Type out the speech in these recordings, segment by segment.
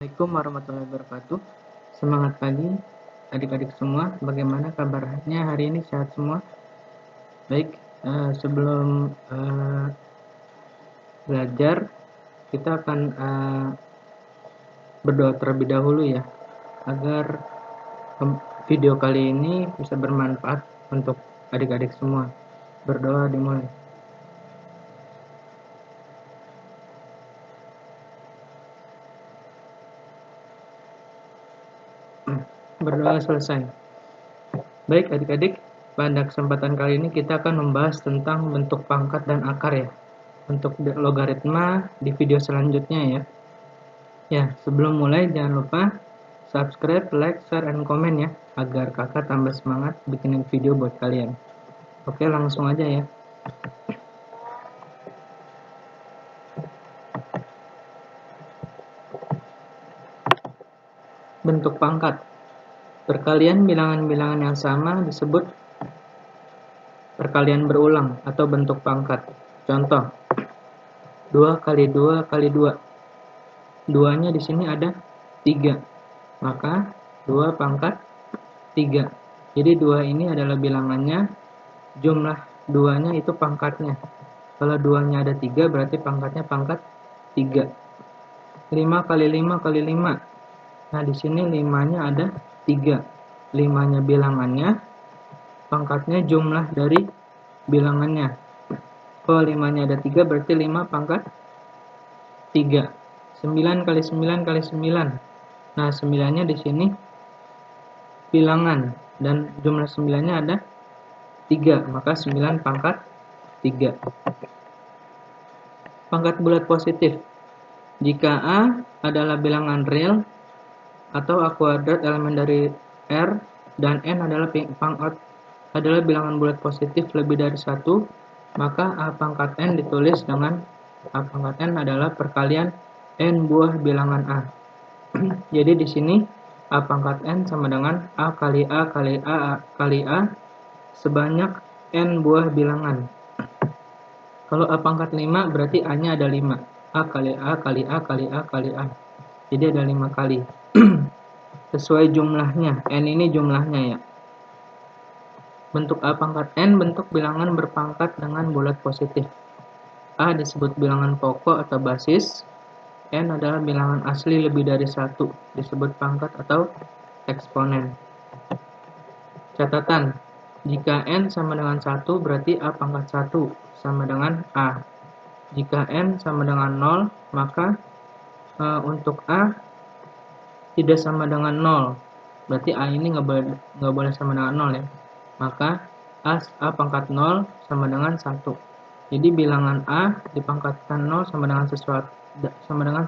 Assalamualaikum warahmatullahi wabarakatuh. Semangat pagi adik-adik semua. Bagaimana kabarnya hari ini? Sehat semua? Baik, sebelum belajar kita akan berdoa terlebih dahulu ya, agar video kali ini bisa bermanfaat untuk adik-adik semua. Berdoa dimulai. Berdoa selesai. Baik adik-adik, pada kesempatan kali ini kita akan membahas tentang bentuk pangkat dan akar ya. Untuk logaritma di video selanjutnya ya. Ya, sebelum mulai jangan lupa subscribe, like, share, and comment ya, agar kakak tambah semangat bikinin video buat kalian. Oke, langsung aja ya. Bentuk pangkat. Perkalian bilangan-bilangan yang sama disebut perkalian berulang atau bentuk pangkat. Contoh, 2 kali 2 kali 2. 2-nya di sini ada 3. Maka 2 pangkat 3. Jadi 2 ini adalah bilangannya, jumlah 2-nya itu pangkatnya. Kalau 2-nya ada 3 berarti pangkatnya pangkat 3. 5 kali 5 kali 5. Nah, di sini 5-nya ada 3. 5-nya bilangannya, pangkatnya jumlah dari bilangannya. Kalau 5-nya ada 3 berarti 5 pangkat 3. 9 kali 9 kali 9. Nah, 9-nya di sini bilangan dan jumlah 9-nya ada 3, maka 9 pangkat 3. Pangkat bulat positif. Jika A adalah bilangan real atau A kuadrat elemen dari R dan N adalah bilangan bulat positif lebih dari 1, maka A pangkat N ditulis dengan A pangkat N adalah perkalian N buah bilangan A. Jadi di sini A pangkat N sama dengan A kali A kali A kali A sebanyak N buah bilangan. Kalau A pangkat 5 berarti A-nya ada 5. A kali A kali A kali A kali A. Jadi ada 5 kali. Sesuai jumlahnya. N ini jumlahnya ya. Bentuk A pangkat N bentuk bilangan berpangkat dengan bulat positif. A disebut bilangan pokok atau basis. N adalah bilangan asli lebih dari 1. Disebut pangkat atau eksponen. Catatan. Jika N sama dengan 1 berarti A pangkat 1 sama dengan A. Jika N sama dengan 0, maka untuk A tidak sama dengan 0. Berarti A ini nggak boleh sama dengan 0 ya. Maka A pangkat 0 sama dengan 1. Jadi bilangan A dipangkatkan 0 sama dengan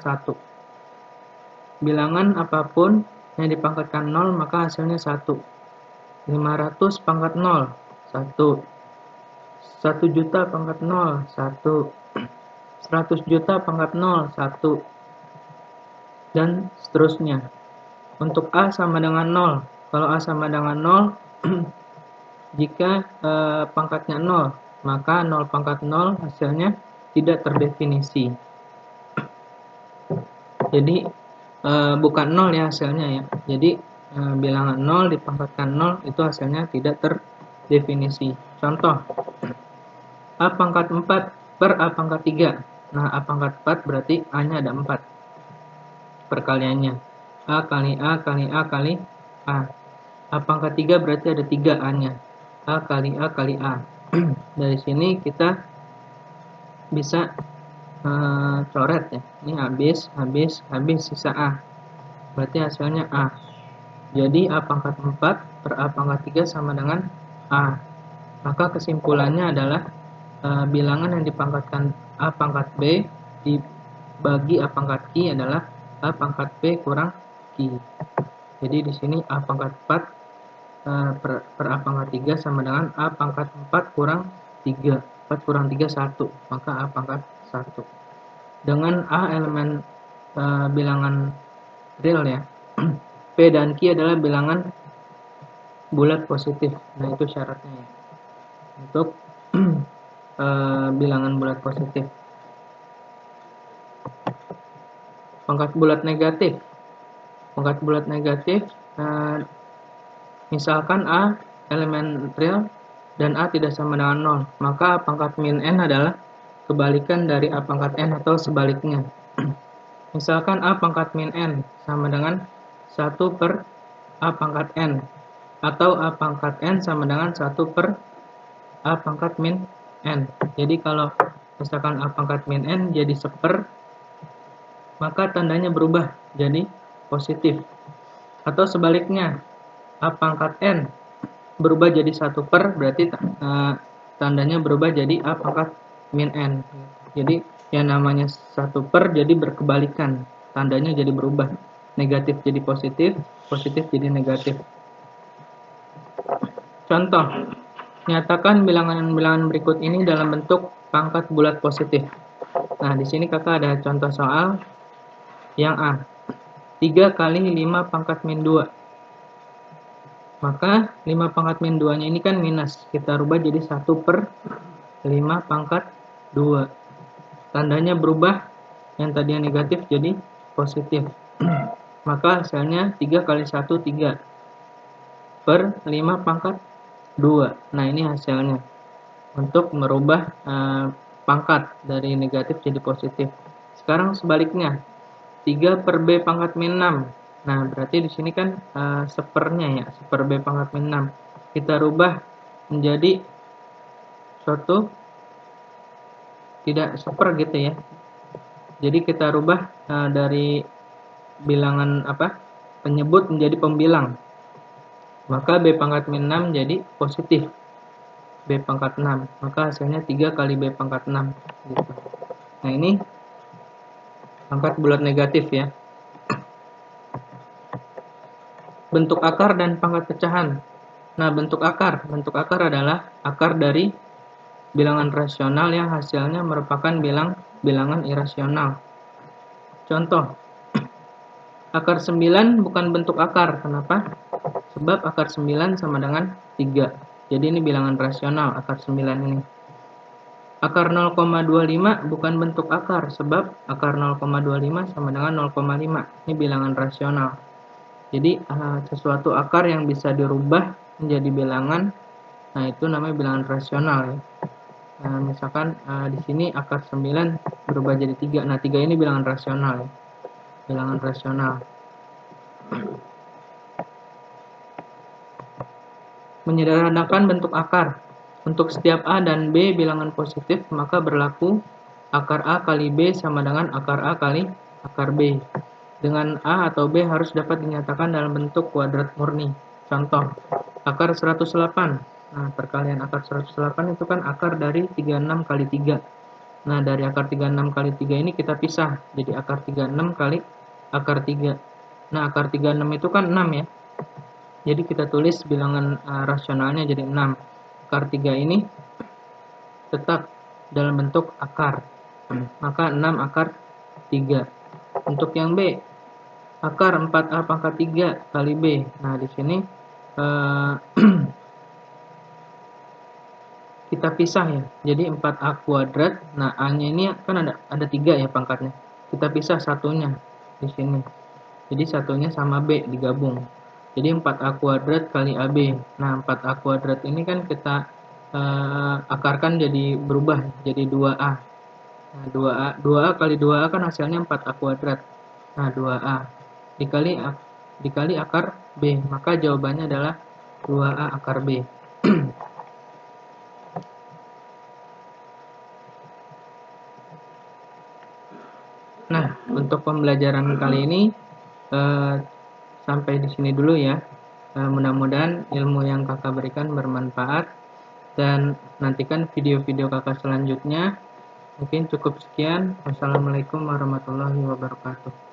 1. Bilangan apapun yang dipangkatkan 0 maka hasilnya 1. 500 pangkat 0, 1. 1 juta pangkat 0, 1. 100 juta pangkat 0, 1. Dan seterusnya. Untuk A sama dengan 0. Kalau A sama dengan 0, jika pangkatnya 0, maka 0 pangkat 0 hasilnya tidak terdefinisi. Jadi bukan 0 ya hasilnya ya. Jadi bilangan 0 dipangkatkan 0 itu hasilnya tidak terdefinisi. Contoh, A pangkat 4 per A pangkat 3. Nah, A pangkat 4 berarti A-nya ada 4 perkaliannya. A kali A kali A kali A. A pangkat 3 berarti ada 3 A-nya. A kali A kali A. Dari sini kita bisa coret ya. Ini habis sisa A. Berarti hasilnya A. Jadi A pangkat 4 per A pangkat 3 sama dengan A. Maka kesimpulannya adalah bilangan yang dipangkatkan A pangkat B dibagi A pangkat Q adalah A pangkat B kurang Q. Jadi di sini A pangkat 4 per A pangkat 3 sama dengan A pangkat 4 kurang 3. 4 kurang 3, 1. Maka A pangkat 1. Dengan A elemen bilangan real ya. P dan Q adalah bilangan bulat positif. Nah, itu syaratnya ya. Untuk bilangan bulat positif. Pangkat bulat negatif. Pangkat bulat negatif, misalkan A elemen real dan A tidak sama dengan 0, maka A pangkat min n adalah kebalikan dari A pangkat n atau sebaliknya. Misalkan A pangkat min n sama dengan 1 per A pangkat n, atau A pangkat n sama dengan 1 per A pangkat min n. Jadi kalau misalkan A pangkat min n jadi 1/, maka tandanya berubah jadi positif. Atau sebaliknya, A pangkat n berubah jadi 1/, berarti tandanya berubah jadi A pangkat min n. Jadi yang namanya 1/, jadi berkebalikan, tandanya jadi berubah, negatif jadi positif, positif jadi negatif. Contoh, nyatakan bilangan-bilangan berikut ini dalam bentuk pangkat bulat positif. Nah, di sini kakak ada contoh soal yang A. 3 kali 5 pangkat min 2. Maka 5 pangkat min 2 nya ini kan minus, kita rubah jadi 1 per 5 pangkat 2. Tandanya berubah, yang tadinya negatif jadi positif. Maka hasilnya 3 kali 1 3 per 5 pangkat 2. Nah, ini hasilnya untuk merubah pangkat dari negatif jadi positif. Sekarang sebaliknya, 3 per B pangkat min 6. Nah, berarti di sini kan sepernya ya, 1 B pangkat min 6. Kita rubah menjadi suatu tidak 1 gitu ya. Jadi kita rubah dari bilangan penyebut menjadi pembilang. Maka B pangkat min 6 jadi positif. B pangkat 6. Maka hasilnya 3 kali B pangkat 6 gitu. Nah, ini pangkat bulat negatif ya. Bentuk akar dan pangkat pecahan. Nah, bentuk akar adalah akar dari bilangan rasional yang hasilnya merupakan bilangan irasional. Contoh, akar 9 bukan bentuk akar. Kenapa? Sebab akar 9 sama dengan 3. Jadi ini bilangan rasional, akar 9 ini. Akar 0,25 bukan bentuk akar. Sebab akar 0,25 sama dengan 0,5. Ini bilangan rasional. Jadi sesuatu akar yang bisa dirubah menjadi bilangan, nah itu namanya bilangan rasional ya. Nah, misalkan di sini akar 9 berubah jadi 3. Nah, 3 ini bilangan rasional ya. Bilangan rasional. Menyederhanakan bentuk akar. Untuk setiap A dan B bilangan positif, maka berlaku akar A kali B sama dengan akar A kali akar B. Dengan A atau B harus dapat dinyatakan dalam bentuk kuadrat murni. Contoh, akar 108. Nah, perkalian akar 108 itu kan akar dari 36 kali 3. Nah, dari akar 36 kali 3 ini kita pisah. Jadi akar 36 kali akar 3. Nah, akar 36 itu kan 6 ya. Jadi kita tulis bilangan rasionalnya jadi 6. Akar 3 ini tetap dalam bentuk akar. Maka 6 akar 3. Untuk yang B, akar 4A pangkat 3 kali B. Nah, di sini kita pisah ya. Jadi 4A kuadrat. Nah, A-nya ini kan ada 3 ya pangkatnya. Kita pisah satunya di sini. Jadi satunya sama B digabung. Jadi 4A kuadrat kali AB. Nah, 4A kuadrat ini kan kita akarkan jadi berubah jadi 2A. Nah, 2A kali 2A kan hasilnya 4A kuadrat. Nah, 2A dikali akar B, maka jawabannya adalah 2A akar B. Nah, untuk pembelajaran kali ini sampai di sini dulu ya. Mudah-mudahan ilmu yang kakak berikan bermanfaat, dan nantikan video-video kakak selanjutnya. Mungkin cukup sekian. Wassalamualaikum warahmatullahi wabarakatuh.